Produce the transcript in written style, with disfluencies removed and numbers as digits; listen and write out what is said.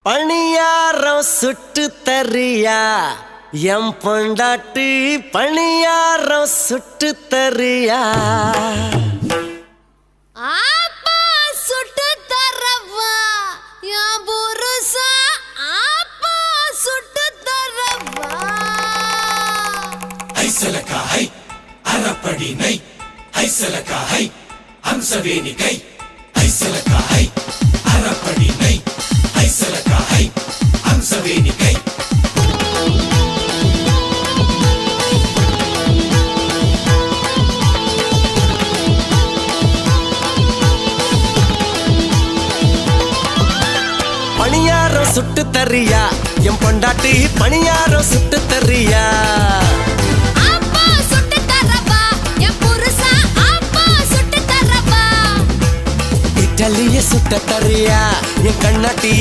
பணியாரம் சுட்டு தரியா எம் பொண்டாட்டி பணியாரம் சுட்டு தரியா ஆப்பா சுட்டு தரவா என் புருஷா ஆப்பா சுட்டு தரவா ஐசலக்கா ஹை அரப்படி நை ஐசலக்கா ஹை ஹம்சவேணி கை ஐசலக்கா ஹை அரப்படி நை ஐசலக்கா ஹை ஹம்சவேணி கை பணியாரம் சுட்டு தரியா எம் பொண்டாட்டி பணியாரம் சுட்டு தரியா ஆப்பா சுட்டு தரவா என் புருஷா ஆப்பா சுட்டு தரவா இட்டலிய சுட்ட தரியா என் கண்ணாட்டி